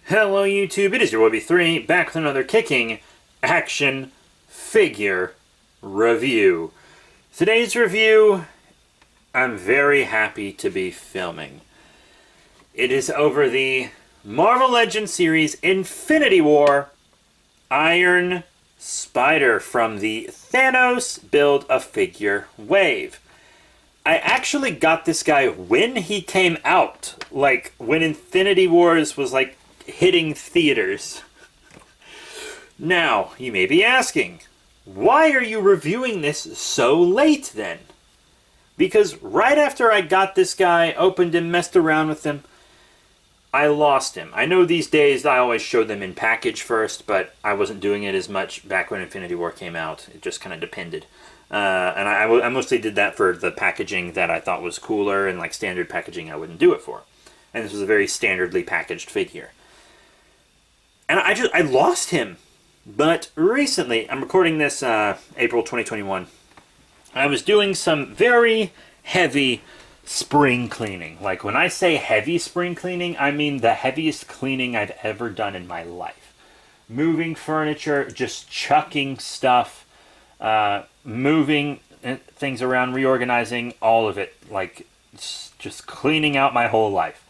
Hello YouTube, it is your Wobby3, back with another kicking action figure review. Today's review, I'm very happy to be filming. It is over the Marvel Legends series Infinity War Iron Spider from the Thanos Build-A-Figure wave. I actually got this guy when he came out, like when Infinity Wars was like hitting theaters. Now, you may be asking, why are you reviewing this so late then? Because right after I got this guy, opened him, messed around with him, I lost him. I know these days I always show them in package first, but I wasn't doing it as much back when Infinity War came out. It just kind of depended. And I mostly did that for the packaging that I thought was cooler, and like standard packaging I wouldn't do it for. And this was a very standardly packaged figure. And I lost him. But recently, I'm recording this April 2021, I was doing some very heavy spring cleaning. Like when I say heavy spring cleaning, I mean the heaviest cleaning I've ever done in my life. Moving furniture, just chucking stuff, moving things around, reorganizing, all of it. Like just cleaning out my whole life.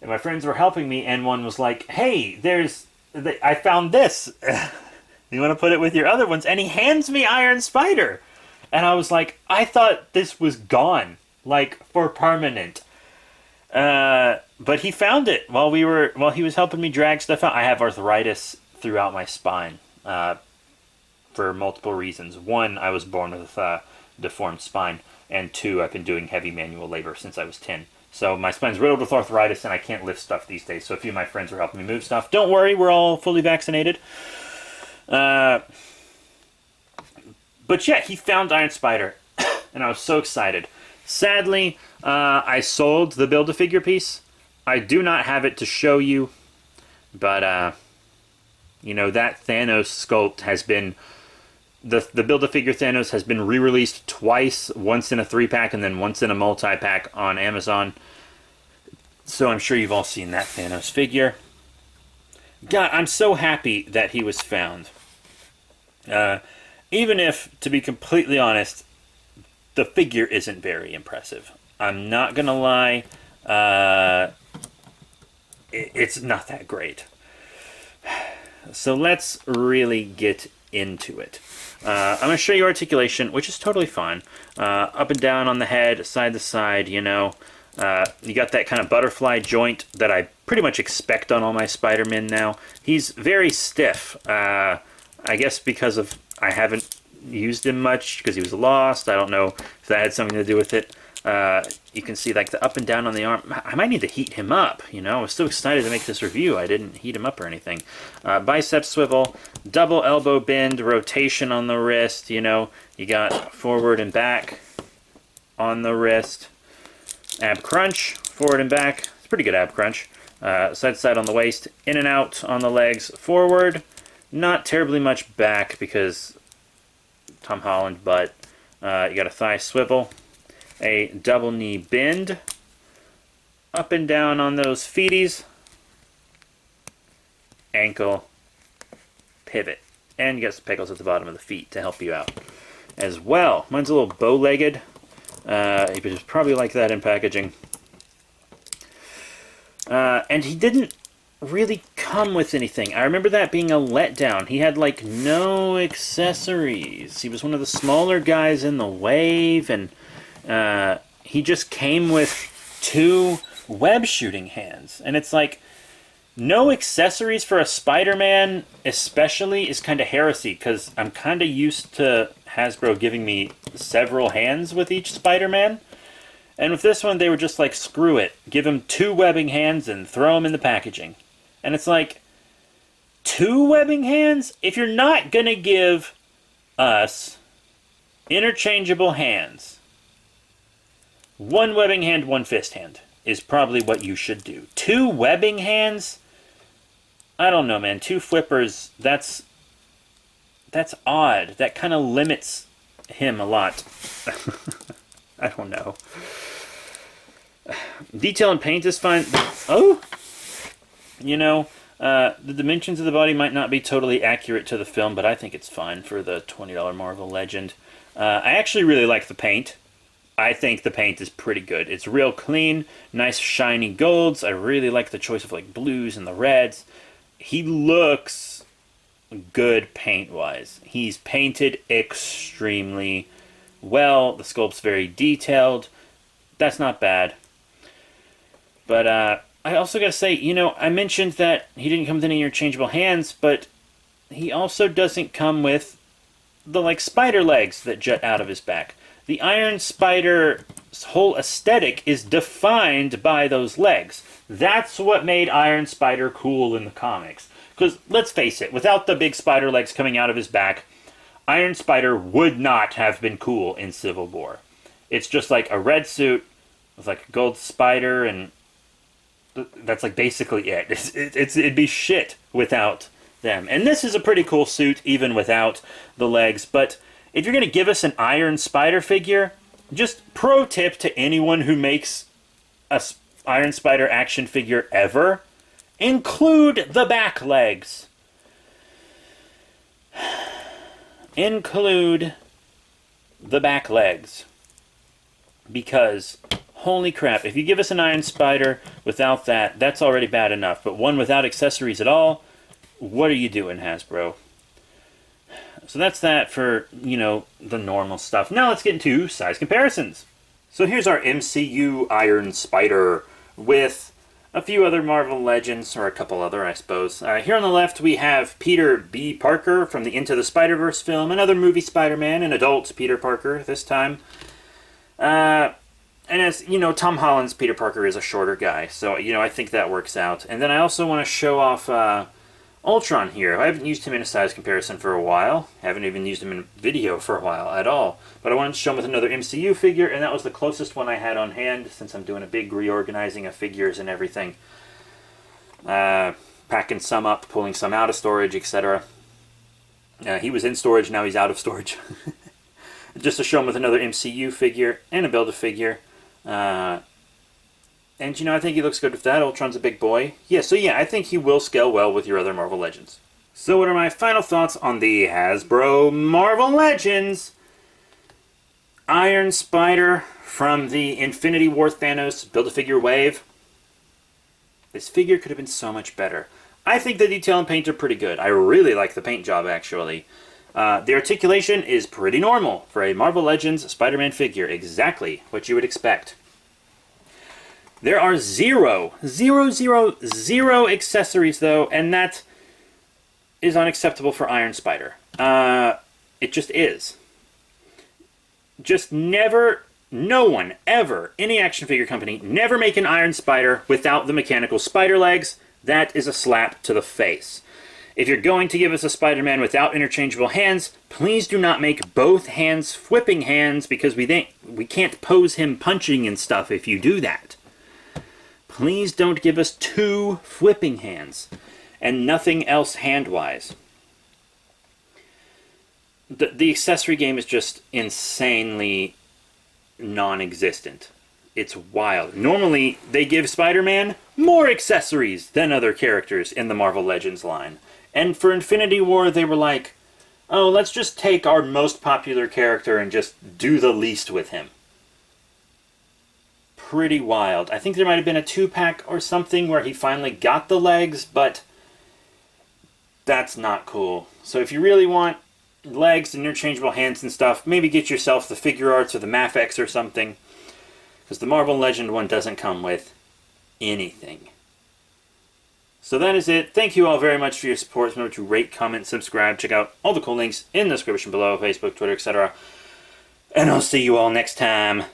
And my friends were helping me, and one was like, hey, I found this. You want to put it with your other ones? And he hands me Iron Spider. And I was like, I thought this was gone, like for permanent. But he found it while he was helping me drag stuff out. I have arthritis throughout my spine for multiple reasons. One, I was born with a deformed spine. And two, I've been doing heavy manual labor since I was 10. So my spine's riddled with arthritis, and I can't lift stuff these days. So a few of my friends were helping me move stuff. Don't worry, we're all fully vaccinated. But yeah, he found Iron Spider, and I was so excited. Sadly, I sold the Build-A-Figure piece. I do not have it to show you, but you know, that Thanos sculpt has been... The Build-A-Figure Thanos has been re-released twice, once in a 3-pack and then once in a multi-pack on Amazon. So I'm sure you've all seen that Thanos figure. God, I'm so happy that he was found. Even if, to be completely honest, the figure isn't very impressive. I'm not going to lie. It's not that great. So let's really get into it. I'm going to show you articulation, which is totally fine. Up and down on the head, side to side, you know. You got that kind of butterfly joint that I pretty much expect on all my Spider-Men now. He's very stiff. I guess because of I haven't used him much because he was lost. I don't know if that had something to do with it. You can see like the up and down on the arm. I might need to heat him up, you know. I was so excited to make this review. I didn't heat him up or anything. Bicep swivel, double elbow bend, rotation on the wrist, you know. You got forward and back on the wrist. Ab crunch, forward and back. It's a pretty good ab crunch. Side to side on the waist, in and out on the legs, forward. Not terribly much back because Tom Holland, but you got a thigh swivel. A double knee bend, up and down on those feeties, ankle, pivot, and you got some pegals at the bottom of the feet to help you out as well. Mine's a little bow-legged, it was probably like that in packaging. And he didn't really come with anything. I remember that being a letdown. He had like no accessories. He was one of the smaller guys in the wave, and he just came with 2 web shooting hands. And it's like, no accessories for a Spider-Man especially is kind of heresy, because I'm kind of used to Hasbro giving me several hands with each Spider-Man. And with this one, they were just like, screw it. Give him 2 webbing hands and throw them in the packaging. And it's like, 2 webbing hands? If you're not going to give us interchangeable hands, 1 webbing hand, 1 fist hand is probably what you should do. 2 webbing hands? I don't know, man. 2 flippers, that's odd. That kind of limits him a lot. I don't know. Detail and paint is fine. Oh! The dimensions of the body might not be totally accurate to the film, but I think it's fine for the $20 Marvel Legend. I actually really like the paint. I think the paint is pretty good. It's real clean, nice shiny golds. I really like the choice of like blues and the reds. He looks good paint-wise. He's painted extremely well. The sculpt's very detailed. That's not bad. But I also gotta say, I mentioned that he didn't come with any interchangeable hands, but he also doesn't come with the like spider legs that jut out of his back. The Iron Spider's whole aesthetic is defined by those legs. That's what made Iron Spider cool in the comics. Because, let's face it, without the big spider legs coming out of his back, Iron Spider would not have been cool in Civil War. It's just like a red suit with like a gold spider, and that's like basically it. It'd be shit without them. And this is a pretty cool suit, even without the legs, but if you're going to give us an Iron Spider figure, just pro tip to anyone who makes a Iron Spider action figure ever, include the back legs. Include the back legs. Because, holy crap, if you give us an Iron Spider without that, that's already bad enough. But one without accessories at all, what are you doing, Hasbro? So that's that for, the normal stuff. Now let's get into size comparisons. So here's our MCU Iron Spider with a few other Marvel Legends, or a couple other, I suppose. Here on the left we have Peter B. Parker from the Into the Spider-Verse film, another movie Spider-Man, an adult Peter Parker this time. And as, Tom Holland's Peter Parker is a shorter guy, so, I think that works out. And then I also want to show off Ultron here. I haven't used him in a size comparison for a while. Haven't even used him in video for a while at all. But I wanted to show him with another MCU figure, and that was the closest one I had on hand, since I'm doing a big reorganizing of figures and everything. Packing some up, pulling some out of storage, etc. He was in storage, now he's out of storage. Just to show him with another MCU figure and a Build-A-Figure. And, I think he looks good with that. Ultron's a big boy. Yeah, I think he will scale well with your other Marvel Legends. So what are my final thoughts on the Hasbro Marvel Legends? Iron Spider from the Infinity War Thanos Build-A-Figure wave. This figure could have been so much better. I think the detail and paint are pretty good. I really like the paint job, actually. The articulation is pretty normal for a Marvel Legends Spider-Man figure. Exactly what you would expect. There are zero accessories, though, and that is unacceptable for Iron Spider. It just is. Just never, no one, ever, any action figure company, never make an Iron Spider without the mechanical spider legs. That is a slap to the face. If you're going to give us a Spider-Man without interchangeable hands, please do not make both hands flipping hands, because we can't pose him punching and stuff if you do that. Please don't give us two flipping hands and nothing else hand-wise. The accessory game is just insanely non-existent. It's wild. Normally, they give Spider-Man more accessories than other characters in the Marvel Legends line. And for Infinity War, they were like, oh, let's just take our most popular character and just do the least with him. Pretty wild. I think there might have been a 2-pack or something where he finally got the legs, but that's not cool. So if you really want legs and interchangeable hands and stuff, maybe get yourself the Figure Arts or the Mafex or something, because the Marvel Legend one doesn't come with anything. So that is it. Thank you all very much for your support. Remember to rate, comment, subscribe. Check out all the cool links in the description below, Facebook, Twitter, etc. And I'll see you all next time.